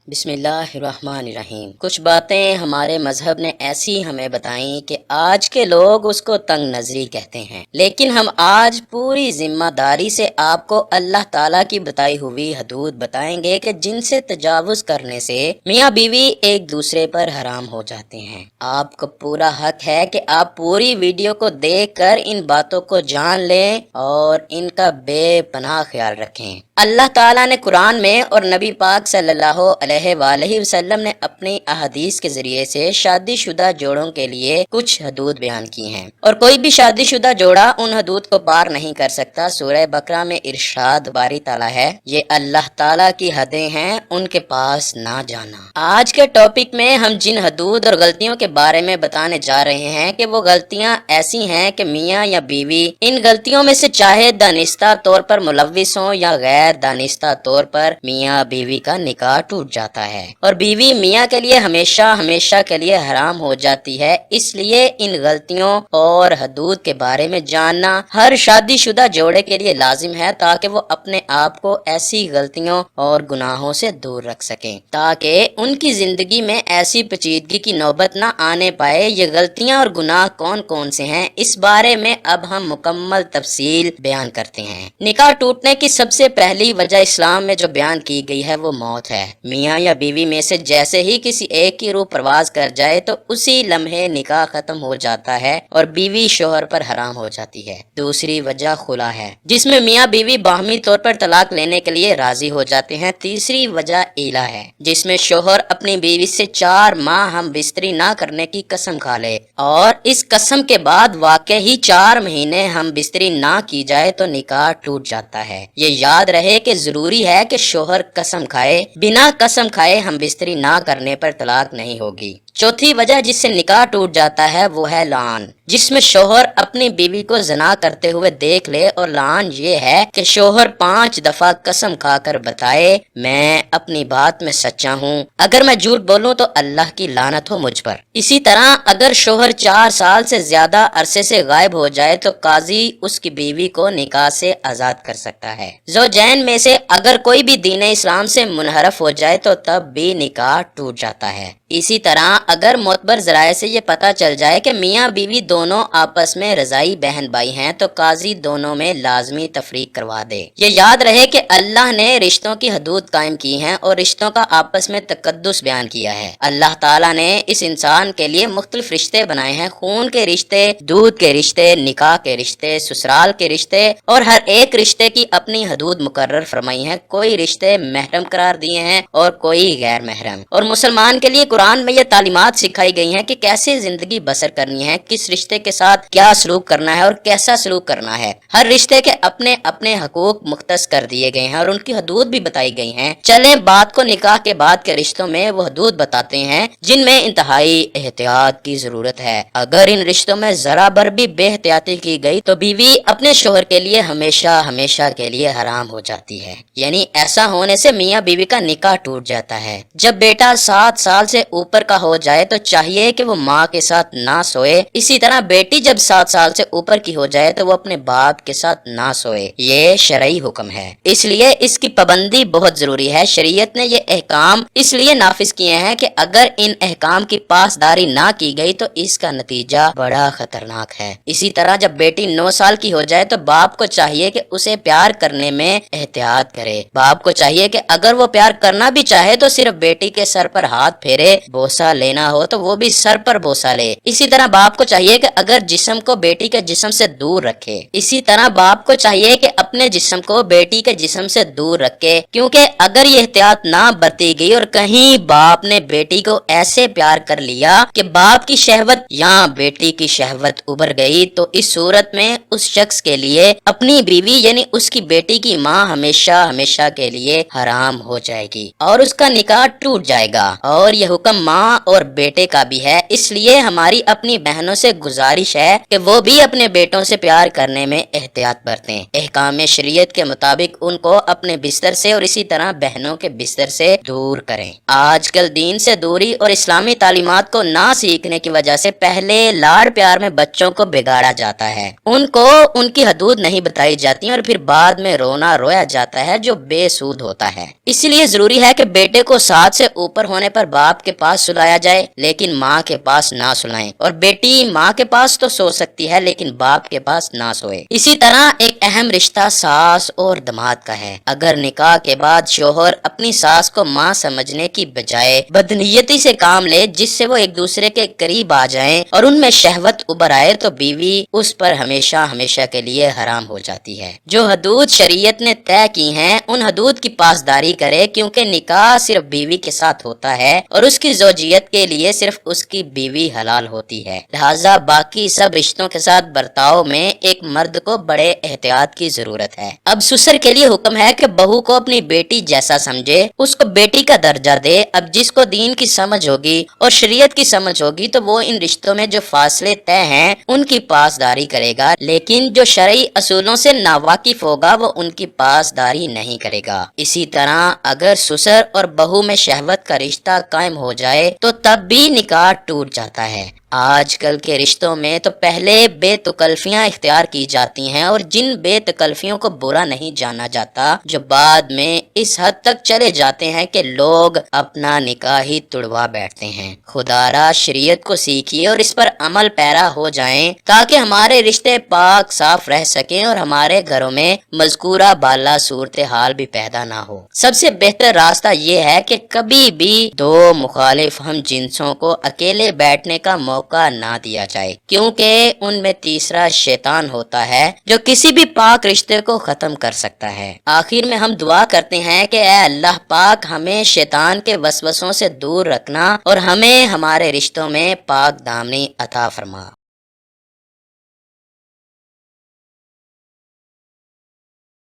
बिस्मिल्लाहिर्रहमानिर्रहीम। कुछ बातें हमारे मजहब ने ऐसी हमें बताई कि आज के लोग उसको तंग नजरी कहते हैं, लेकिन हम आज पूरी जिम्मेदारी से आपको अल्लाह ताला की बताई हुई हदूद बताएंगे कि जिनसे तजावुज करने से मियाँ बीवी एक दूसरे पर हराम हो जाते हैं। आपको पूरा हक है कि आप पूरी वीडियो को देखकर इन बातों को जान लें और इनका बेपनाह ख्याल रखें। अल्लाह ताला ने कुरान में और नबी पाक सल्लल्लाहु अलैहि वसल्लम ने अपनी अहदीस के जरिए से शादीशुदा जोड़ों के लिए कुछ हदूद बयान की हैं और कोई भी शादीशुदा जोड़ा उन हदूद को पार नहीं कर सकता। सूरह बकरा में इरशाद बारी ताला है, ये अल्लाह ताला की हदें हैं, उनके पास ना जाना। आज के टॉपिक में हम जिन हदूद और गलतियों के बारे में बताने जा रहे हैं कि वो गलतियां ऐसी हैं कि मियाँ या बीवी इन गलतियों में से चाहे दानिस्ता तौर पर मुलव्विस हो या गैर दानिस्ता तौर पर मियाँ बीवी का निकाह टूट जाता है और बीवी मियाँ के लिए हमेशा हमेशा के लिए हराम हो जाती है। इसलिए इन गलतियों और हदूद के बारे में जानना हर शादीशुदा जोड़े के लिए लाजिम है, ताकि वो अपने आप को ऐसी गलतियों और गुनाहों से दूर रख सकें, ताकि उनकी जिंदगी में ऐसी पेचीदगी की नौबत ना आने पाए। ये गलतियां और गुनाह कौन कौन से हैं, इस बारे में अब हम मुकम्मल तफसील बयान करते हैं। निकाह टूटने की सबसे पहली वजह इस्लाम में जो बयान की गई है वो मौत है। मियाँ या बीवी में से जैसे ही किसी एक की रूह परवाज कर जाए तो उसी लम्हे निकाह खत्म हो जाता है और बीवी शोहर पर हराम हो जाती है। दूसरी वजह खुला है, जिसमें मियाँ बीवी बाहमी तौर पर तलाक लेने के लिए राजी हो जाते हैं। तीसरी वजह ईला है, जिसमें शोहर अपनी बीवी से 4 माह हम बिस्तरी ना करने की कसम खा ले और इस कसम के बाद वाकई ही 4 महीने हम बिस्तरी ना की जाए तो निकाह टूट जाता है। ये याद रहे कि जरूरी है कि शोहर कसम खाए, बिना कसम खाए हम बिस्तरी ना करने पर तलाक नहीं होगी। चौथी वजह जिससे निकाह टूट जाता है वो है लान, जिसमें शोहर अपनी बीवी को जना करते हुए देख ले और लान ये है कि शोहर 5 दफा कसम खाकर बताए मैं अपनी बात में सच्चा हूँ, अगर मैं झूठ बोलूँ तो अल्लाह की लानत हो मुझ पर। इसी तरह अगर शोहर 4 साल से ज्यादा अरसे से गायब हो जाए तो काजी उसकी बीवी को निकाह से आजाद कर सकता है। ज़ौजैन में से अगर कोई भी दीन इस्लाम से मुनहरफ हो जाए तो तब भी निकाह टूट जाता है। इसी तरह अगर मोतबर जराये से ये पता चल जाए कि मियाँ बीवी दोनों आपस में रजाई बहन भाई हैं तो काजी दोनों में लाजमी तफरीक करवा दे। ये याद रहे कि अल्लाह ने रिश्तों की हदूद कायम की हैं और रिश्तों का आपस में तकद्दुस बयान किया है। अल्लाह ताला ने इस इंसान के लिए मुख्तलिफ रिश्ते बनाए हैं, खून के रिश्ते, दूध के रिश्ते, निकाह के रिश्ते, ससुराल के रिश्ते और हर एक रिश्ते की अपनी हदूद मुकर्रर फरमाई है। कोई रिश्ते महरम करार दिए हैं और कोई गैर महरम। और मुसलमान के लिए कुरान में ये तालीमात सिखाई गई हैं कि कैसे जिंदगी बसर करनी है, किस रिश्ते के साथ क्या सलूक करना है और कैसा सलूक करना है। हर रिश्ते के अपने अपने हकूक मुख्तस कर दिए गए हैं और उनकी हदूद भी बताई गई हैं। चले बात को निकाह के बाद के रिश्तों में वो हदूद बताते हैं जिनमें इंतहाई एहतियात की जरूरत है। अगर इन रिश्तों में जरा भर भी बेहतियाती की गई तो बीवी अपने शोहर के लिए हमेशा हमेशा के लिए हराम हो जाती है। यानी ऐसा होने से मियाँ बीवी का निकाह टूट जाता है। जब बेटा 7 साल से ऊपर का हो जाए तो चाहिए कि वो माँ के साथ ना सोए। इसी तरह बेटी जब 7 साल से ऊपर की हो जाए तो वो अपने बाप के साथ ना सोए। ये शरई हुक्म है, इसलिए इसकी पाबंदी बहुत जरूरी है। शरीयत ने ये अहकाम इसलिए नाफिज किए हैं कि अगर इन अहकाम की पासदारी ना की गई तो इसका नतीजा बड़ा खतरनाक है। इसी तरह जब बेटी 9 साल की हो जाए तो बाप को चाहिए कि उसे प्यार करने में एहतियात करे। बाप को चाहिए कि अगर वो प्यार करना भी चाहे तो सिर्फ बेटी के सर पर हाथ फेरे, बोसा लेना हो तो वो भी सर पर बोसा ले। इसी तरह बाप को चाहिए कि अगर जिस्म को बेटी के जिस्म से दूर रखे। इसी तरह बाप को चाहिए कि अपने जिस्म को बेटी के जिस्म से दूर रखे, क्योंकि अगर ये एहतियात ना बरती गई और कहीं बाप ने बेटी को ऐसे प्यार कर लिया कि बाप की शहवत या बेटी की शहवत उभर गई तो इस सूरत में उस शख्स के लिए अपनी बीवी यानी उसकी बेटी की माँ हमेशा हमेशा के लिए हराम हो जाएगी और उसका निकाह टूट जाएगा। और यह हुक्म माँ और बेटे का भी है। इसलिए हमारी अपनी बहनों से गुजारिश है कि वो भी अपने बेटों से प्यार करने में एहतियात बरतें। अहकाम शरीयत के मुताबिक उनको अपने बिस्तर से और इसी तरह बहनों के बिस्तर से दूर करें। आजकल दीन से दूरी और इस्लामी तालीमात को ना सीखने की वजह से पहले लाड़ प्यार में बच्चों को बिगाड़ा जाता है, उनको उनकी हदूद नहीं बताई जाती और फिर बाद में रोना रोया जाता है जो बेसूद होता है। इसलिए जरूरी है कि बेटे को 7 से ऊपर होने पर बाप के पास सुलाया जाए, लेकिन माँ के पास ना सुलाएं, और बेटी माँ के पास तो सो सकती है लेकिन बाप के पास ना सोए। इसी तरह एक अहम रिश्ता सास और दामाद का है। अगर निकाह के बाद शोहर अपनी सास को माँ समझने की बजाय बदनीयती से काम ले, जिससे वो एक दूसरे के करीब आ जाएं और उनमें शहवत उभर आए, तो बीवी उस पर हमेशा हमेशा के लिए हराम हो जाती है। जो हदूद शरीयत ने तय की हैं, उन हदूद की पासदारी करे, क्योंकि निकाह सिर्फ बीवी के साथ होता है और उसकी ज़ौजियत के लिए सिर्फ उसकी बीवी हलाल होती है। लिहाजा बाकी सब रिश्तों के साथ बर्ताव में एक मर्द को बड़े एहतियात की जरूरत है। अब ससुर के लिए हुक्म है कि बहू को अपनी बेटी जैसा समझे, उसको बेटी का दर्जा दे। अब जिसको दीन की समझ होगी और शरीयत की समझ होगी तो वो इन रिश्तों में जो फासले तय हैं उनकी पासदारी करेगा, लेकिन जो शरई असूलों से नावाकिफ होगा वो उनकी पासदारी नहीं करेगा। इसी तरह अगर ससुर और बहू में शहवत का रिश्ता कायम हो जाए तो तब भी निकाह टूट जाता है। आजकल के रिश्तों में तो पहले बेतकल्फियां इख्तियार की जाती हैं और जिन बेतकल्फियों को बुरा नहीं जाना जाता, जो बाद में इस हद तक चले जाते हैं कि लोग अपना निकाह ही तुड़वा बैठते हैं। खुदारा शरीयत को सीखिए और इस पर अमल पैरा हो जाएं, ताकि हमारे रिश्ते पाक साफ रह सकें और हमारे घरों में मज़कूरा बाला सूरत हाल भी पैदा ना हो। सबसे बेहतर रास्ता ये है कि कभी भी दो मुखालिफ हम जिन्सों को अकेले बैठने का मौका ना दिया जाए, क्योंकि उनमें तीसरा शैतान होता है जो किसी भी पाक रिश्ते को खत्म कर सकता है। आखिर में हम दुआ करते हैं कि ऐ अल्लाह पाक हमें शैतान के वसवसों से दूर रखना और हमें हमारे रिश्तों में पाक दामनी अता फरमा।